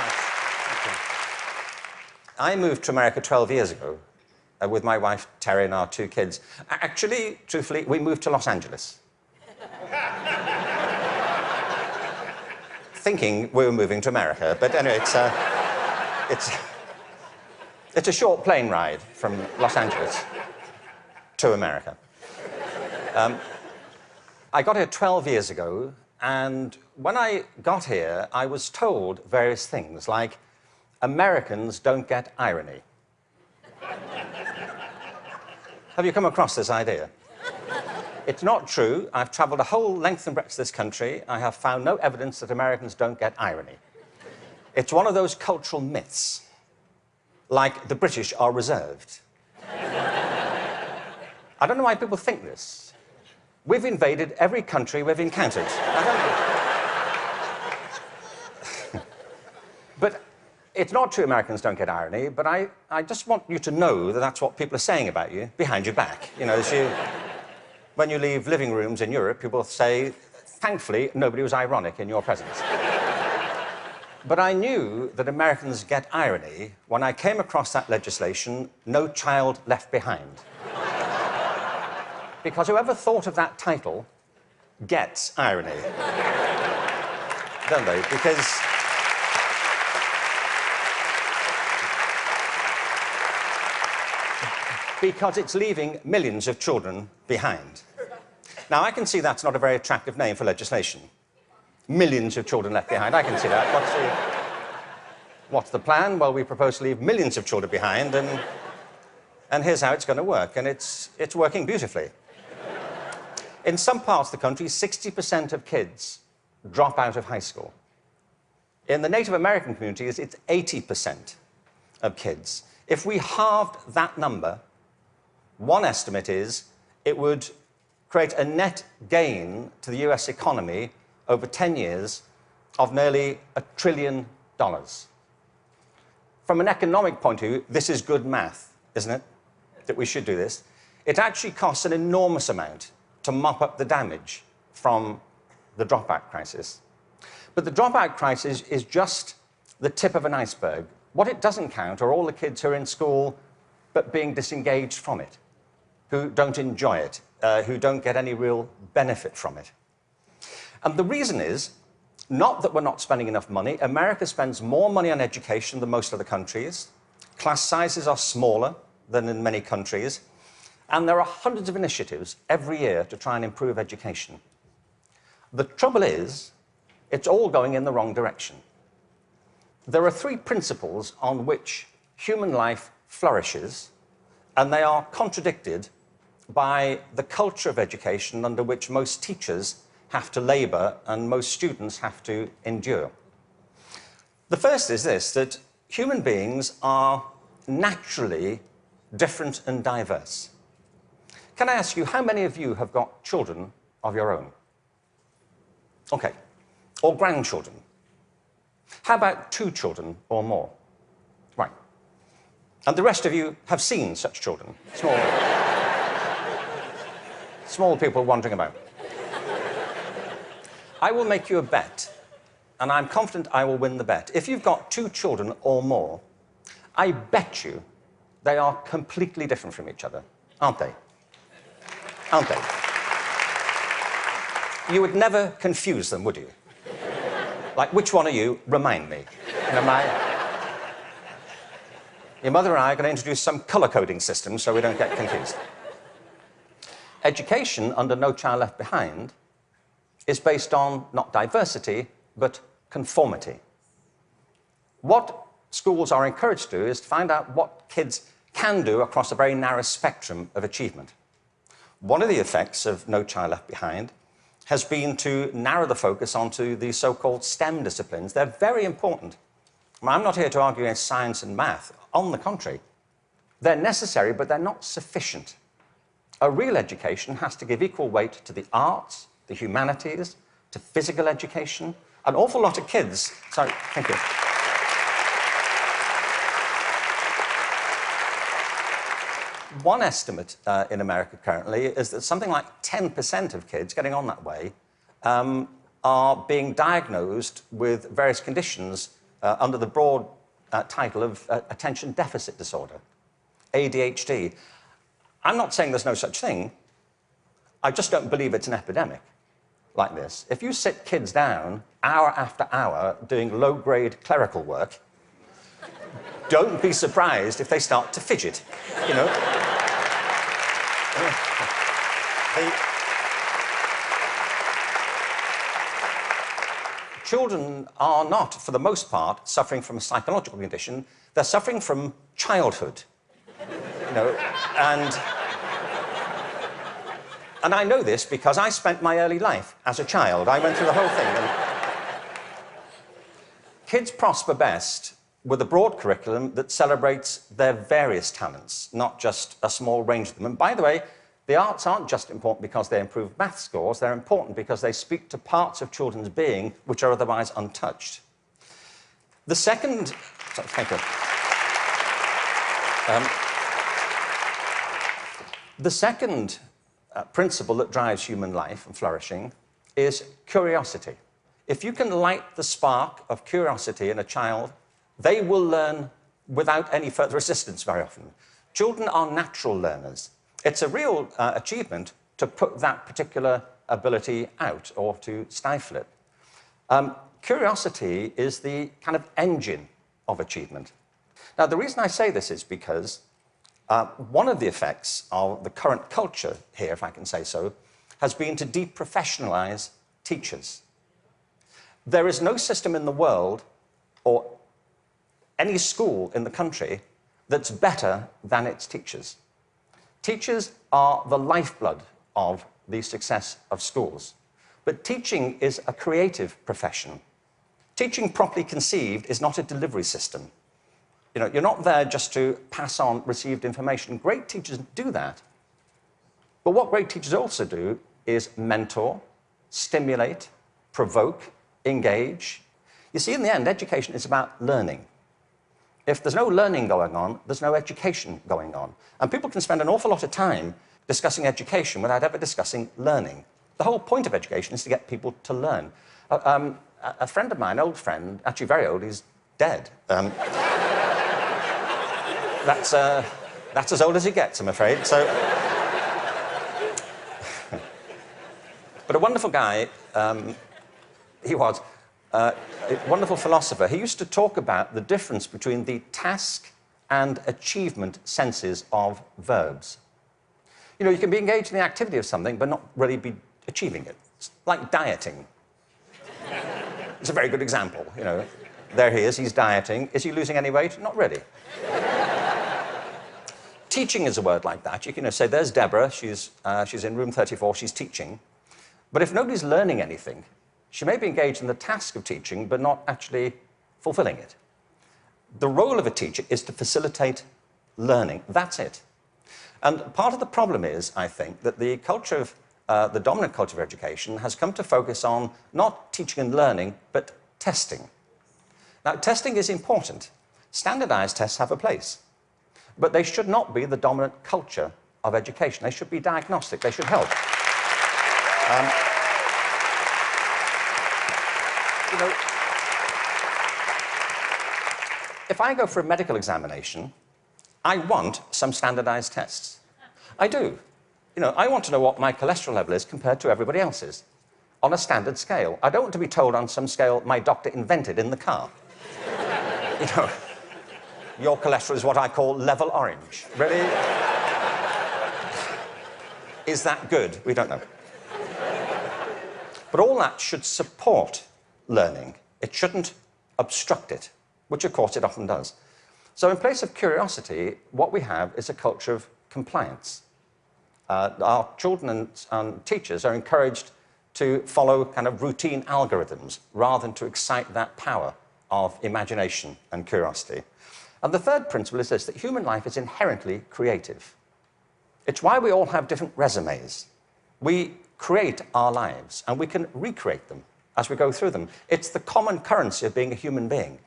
much. Thank you. I moved to America 12 years ago with my wife, Terry, and our 2 kids. Actually, truthfully, we moved to Los Angeles. Thinking we were moving to America, but anyway, it's a short plane ride from Los Angeles to America. I got here 12 years ago, and when I got here, I was told various things, like, Americans don't get irony. Have you come across this idea? It's not true. I've traveled a whole length and breadth of this country. I have found no evidence that Americans don't get irony. It's one of those cultural myths, like the British are reserved. I don't know why people think this. We've invaded every country we've encountered. I don't know. But it's not true Americans don't get irony, but I just want you to know that that's what people are saying about you behind your back. You know, when you leave living rooms in Europe, people say, thankfully, nobody was ironic in your presence. But I knew that Americans get irony when I came across that legislation, No Child Left Behind. Because whoever thought of that title gets irony. Don't they? Because it's leaving millions of children behind. Now, I can see that's not a very attractive name for legislation. Millions of children left behind. I can see that. What's the plan? Well, we propose to leave millions of children behind, and here's how it's going to work. And it's working beautifully. In some parts of the country, 60% of kids drop out of high school. In the Native American communities, it's 80% of kids. If we halved that number, one estimate is it would create a net gain to the US economy over 10 years of nearly $1 trillion. From an economic point of view, this is good math, isn't it? That we should do this. It actually costs an enormous amount to mop up the damage from the dropout crisis. But the dropout crisis is just the tip of an iceberg. What it doesn't count are all the kids who are in school but being disengaged from it, who don't enjoy it, who don't get any real benefit from it. And the reason is not that we're not spending enough money. America spends more money on education than most other countries. Class sizes are smaller than in many countries. And there are hundreds of initiatives every year to try and improve education. The trouble is, it's all going in the wrong direction. There are 3 principles on which human life flourishes, and they are contradicted by the culture of education under which most teachers have to labor and most students have to endure. The first is this, that human beings are naturally different and diverse. Can I ask you, how many of you have got children of your own? Okay. Or grandchildren? How about 2 children or more? Right. And the rest of you have seen such children? Small people wandering about. I will make you a bet, and I'm confident I will win the bet. If you've got 2 children or more, I bet you they are completely different from each other, aren't they? Aren't they? You would never confuse them, would you? Like, which one are you? Remind me. You know, your mother and I are going to introduce some colour-coding system so we don't get confused. Education under No Child Left Behind is based on not diversity, but conformity. What schools are encouraged to do is to find out what kids can do across a very narrow spectrum of achievement. One of the effects of No Child Left Behind has been to narrow the focus onto the so-called STEM disciplines. They're very important. I'm not here to argue against science and math. On the contrary, they're necessary, but they're not sufficient. A real education has to give equal weight to the arts, the humanities, to physical education. An awful lot of kids... Sorry, thank you. One estimate in America currently is that something like 10% of kids getting on that way are being diagnosed with various conditions under the broad title of attention deficit disorder, ADHD. I'm not saying there's no such thing. I just don't believe it's an epidemic like this. If you sit kids down hour after hour doing low-grade clerical work, don't be surprised if they start to fidget, you know. Children are not, for the most part, suffering from a psychological condition. They're suffering from childhood, you know, and I know this because I spent my early life as a child. I went through the whole thing. And kids prosper best with a broad curriculum that celebrates their various talents, not just a small range of them. And by the way, the arts aren't just important because they improve math scores, they're important because they speak to parts of children's being which are otherwise untouched. The second... Sorry, thank you. The second principle that drives human life and flourishing is curiosity. If you can light the spark of curiosity in a child, they will learn without any further assistance very often. Children are natural learners. It's a real achievement to put that particular ability out or to stifle it. Curiosity is the kind of engine of achievement. Now, the reason I say this is because one of the effects of the current culture here, if I can say so, has been to deprofessionalize teachers. There is no system in the world or any school in the country that's better than its teachers. Teachers are the lifeblood of the success of schools. But teaching is a creative profession. Teaching properly conceived is not a delivery system. You know, you're not there just to pass on received information. Great teachers do that. But what great teachers also do is mentor, stimulate, provoke, engage. You see, in the end, education is about learning. If there's no learning going on, there's no education going on. And people can spend an awful lot of time discussing education without ever discussing learning. The whole point of education is to get people to learn. A friend of mine, old friend, actually very old, he's dead. That's as old as it gets, I'm afraid. So, but a wonderful guy, he was. A wonderful philosopher. He used to talk about the difference between the task and achievement senses of verbs. You know, you can be engaged in the activity of something, but not really be achieving it. It's like dieting. It's a very good example, you know. There he is, he's dieting. Is he losing any weight? Not really. Teaching is a word like that. You can say, there's Deborah, she's in room 34, she's teaching. But if nobody's learning anything, she may be engaged in the task of teaching, but not actually fulfilling it. The role of a teacher is to facilitate learning. That's it. And part of the problem is, I think, that the culture of, the dominant culture of education has come to focus on not teaching and learning, but testing. Now, testing is important. Standardized tests have a place. But they should not be the dominant culture of education. They should be diagnostic. They should help. You know, if I go for a medical examination, I want some standardized tests. I do. You know, I want to know what my cholesterol level is compared to everybody else's on a standard scale. I don't want to be told on some scale my doctor invented in the car. You know, your cholesterol is what I call level orange. Really? Is that good? We don't know. But all that should support learning. It shouldn't obstruct it, which of course it often does. So in place of curiosity, what we have is a culture of compliance. Our children and teachers are encouraged to follow kind of routine algorithms rather than to excite that power of imagination and curiosity. And the third principle is this, that human life is inherently creative. It's why we all have different resumes. We create our lives, and we can recreate them as we go through them. It's the common currency of being a human being.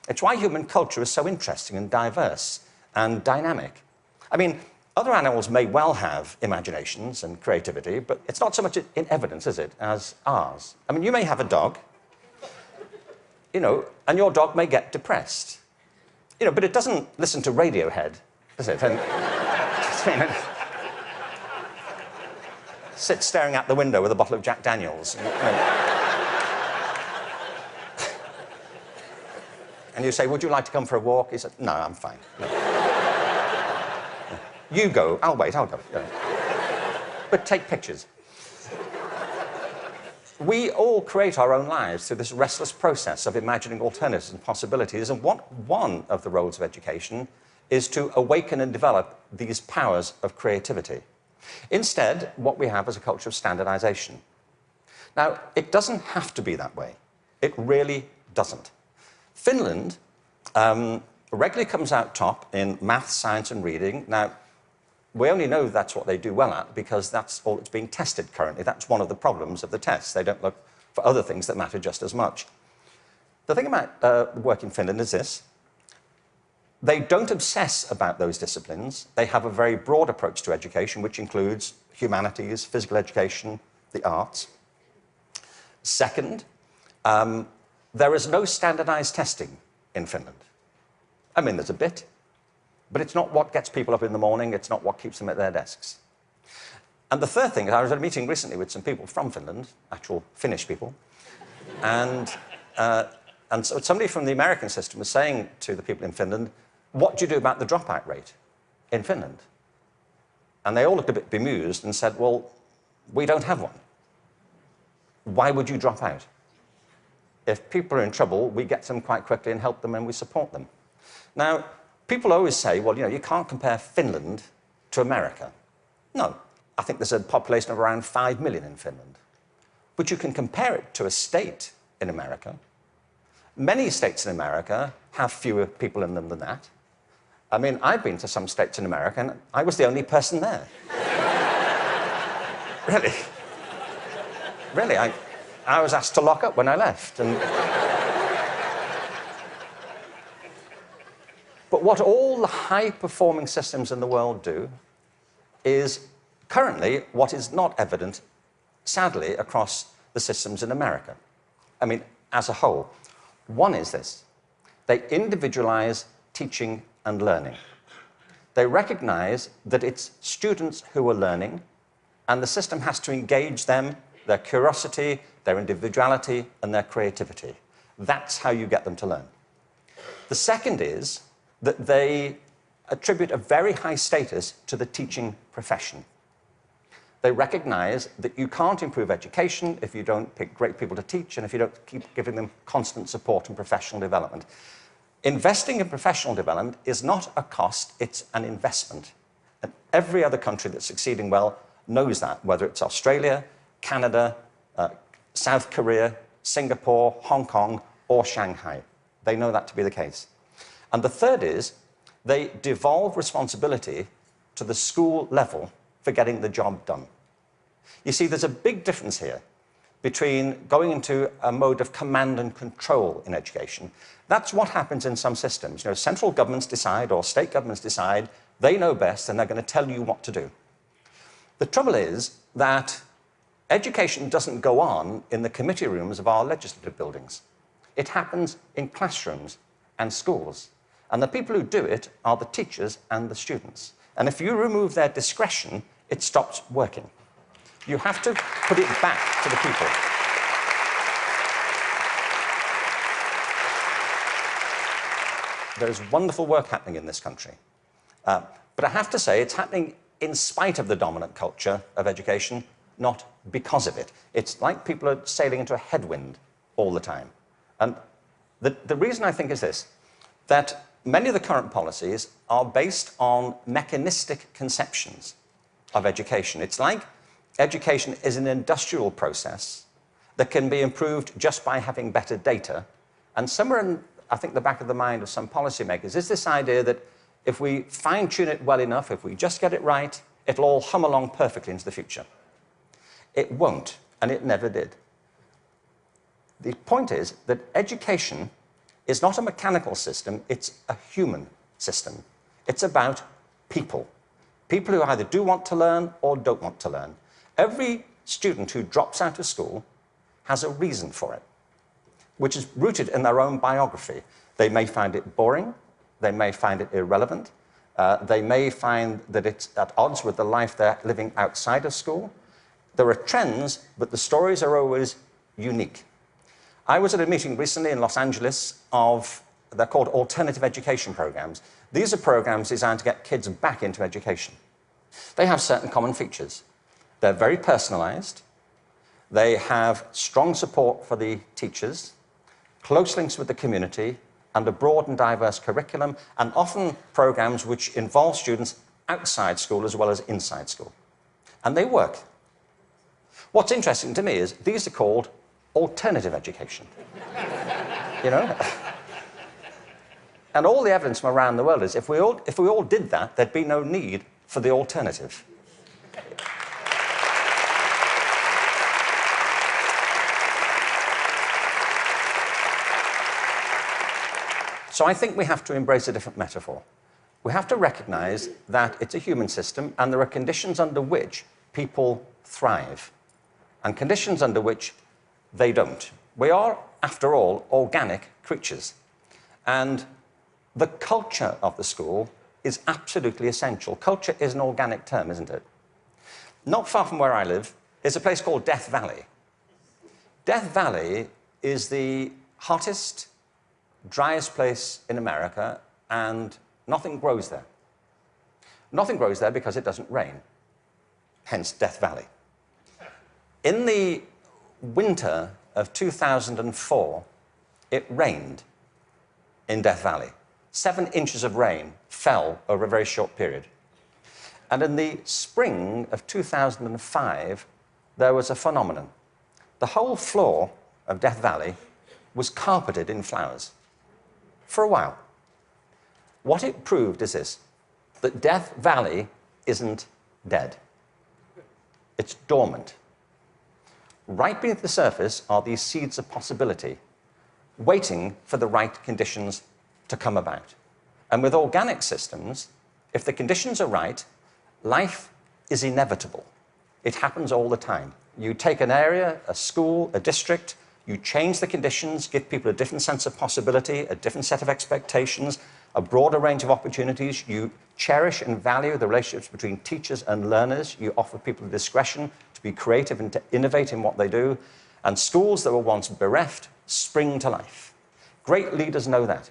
It's why human culture is so interesting and diverse and dynamic. I mean, other animals may well have imaginations and creativity, but it's not so much in evidence, is it, as ours. I mean, you may have a dog, you know, and your dog may get depressed. You know, but it doesn't listen to Radiohead, does it? And, sit staring out the window with a bottle of Jack Daniels. And you say, would you like to come for a walk? He said, no, I'm fine. No. You go. I'll wait, I'll go. Yeah. But take pictures. We all create our own lives through this restless process of imagining alternatives and possibilities, and one of the roles of education is to awaken and develop these powers of creativity. Instead, what we have is a culture of standardization. Now, it doesn't have to be that way. It really doesn't. Finland regularly comes out top in math, science, and reading. Now, we only know that's what they do well at because that's all that's being tested currently. That's one of the problems of the tests. They don't look for other things that matter just as much. The thing about work in Finland is this. They don't obsess about those disciplines. They have a very broad approach to education, which includes humanities, physical education, the arts. Second, there is no standardized testing in Finland. I mean, there's a bit, but it's not what gets people up in the morning. It's not what keeps them at their desks. And the third thing is, I was at a meeting recently with some people from Finland, actual Finnish people, and so somebody from the American system was saying to the people in Finland, what do you do about the dropout rate in Finland? And they all looked a bit bemused and said, well, we don't have one. Why would you drop out? If people are in trouble, we get them quite quickly and help them and we support them. Now, people always say, well, you know, you can't compare Finland to America. No, I think there's a population of around 5 million in Finland. But you can compare it to a state in America. Many states in America have fewer people in them than that. I mean, I've been to some states in America, and I was the only person there. Really. Really, I was asked to lock up when I left. But what all the high-performing systems in the world do is currently what is not evident, sadly, across the systems in America. I mean, as a whole. One is this. They individualize teaching and learning. They recognize that it's students who are learning, and the system has to engage them, their curiosity, their individuality, and their creativity. That's how you get them to learn. The second is that they attribute a very high status to the teaching profession. They recognize that you can't improve education if you don't pick great people to teach and if you don't keep giving them constant support and professional development. Investing in professional development is not a cost, it's an investment. And every other country that's succeeding well knows that, whether it's Australia, Canada, South Korea, Singapore, Hong Kong, or Shanghai. They know that to be the case. And the third is they devolve responsibility to the school level for getting the job done. You see, there's a big difference here between going into a mode of command and control in education. That's what happens in some systems. You know, central governments decide or state governments decide, they know best and they're going to tell you what to do. The trouble is that education doesn't go on in the committee rooms of our legislative buildings. It happens in classrooms and schools. And the people who do it are the teachers and the students. And if you remove their discretion, it stops working. You have to put it back to the people. There's wonderful work happening in this country. But I have to say, it's happening in spite of the dominant culture of education, not because of it. It's like people are sailing into a headwind all the time. And the reason I think is this, that many of the current policies are based on mechanistic conceptions of education. It's like education is an industrial process that can be improved just by having better data. And somewhere in, I think, the back of the mind of some policymakers is this idea that if we fine-tune it well enough, if we just get it right, it'll all hum along perfectly into the future. It won't, and it never did. The point is that education is not a mechanical system, it's a human system. It's about people. People who either do want to learn or don't want to learn. Every student who drops out of school has a reason for it. which is rooted in their own biography. They may find it boring, they may find it irrelevant, they may find that it's at odds with the life they're living outside of school. There are trends, but the stories are always unique. I was at a meeting recently in Los Angeles they're called alternative education programs. These are programs designed to get kids back into education. They have certain common features. They're very personalized. They have strong support for the teachers, close links with the community, and a broad and diverse curriculum, and often programs which involve students outside school as well as inside school. And they work. What's interesting to me is these are called alternative education. You know? And all the evidence from around the world is if we all did that, there'd be no need for the alternative. So I think we have to embrace a different metaphor. We have to recognize that it's a human system and there are conditions under which people thrive and conditions under which they don't. We are, after all, organic creatures. And the culture of the school is absolutely essential. Culture is an organic term, isn't it? Not far from where I live is a place called Death Valley. Death Valley is the hottest, driest place in America, and nothing grows there. Nothing grows there because it doesn't rain, hence Death Valley. In the winter of 2004, it rained in Death Valley. 7 inches of rain fell over a very short period. And in the spring of 2005, there was a phenomenon. The whole floor of Death Valley was carpeted in flowers for a while. What it proved is this, that Death Valley isn't dead. It's dormant. Right beneath the surface are these seeds of possibility, waiting for the right conditions to come about. And with organic systems, if the conditions are right, life is inevitable. It happens all the time. You take an area, a school, a district, you change the conditions, give people a different sense of possibility, a different set of expectations, a broader range of opportunities. You cherish and value the relationships between teachers and learners. You offer people discretion to be creative and to innovate in what they do. And schools that were once bereft spring to life. Great leaders know that.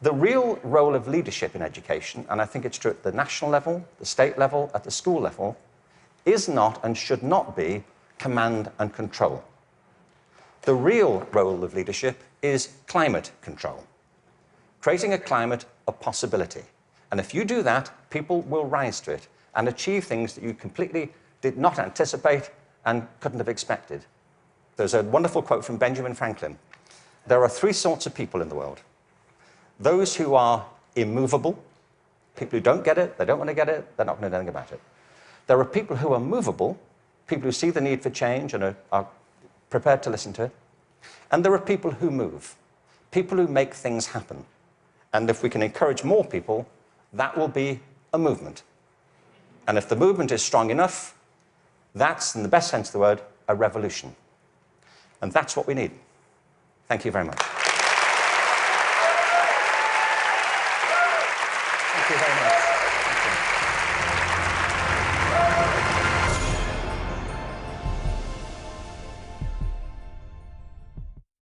The real role of leadership in education, and I think it's true at the national level, the state level, at the school level, is not and should not be command and control. The real role of leadership is climate control, creating a climate of possibility. And if you do that, people will rise to it and achieve things that you completely did not anticipate and couldn't have expected. There's a wonderful quote from Benjamin Franklin. There are 3 sorts of people in the world. Those who are immovable, people who don't get it, they don't want to get it, they're not going to do anything about it. There are people who are movable, people who see the need for change and are prepared to listen to it. And there are people who move, people who make things happen. And if we can encourage more people, that will be a movement. And if the movement is strong enough, that's, in the best sense of the word, a revolution. And that's what we need. Thank you very much. Thank you very much.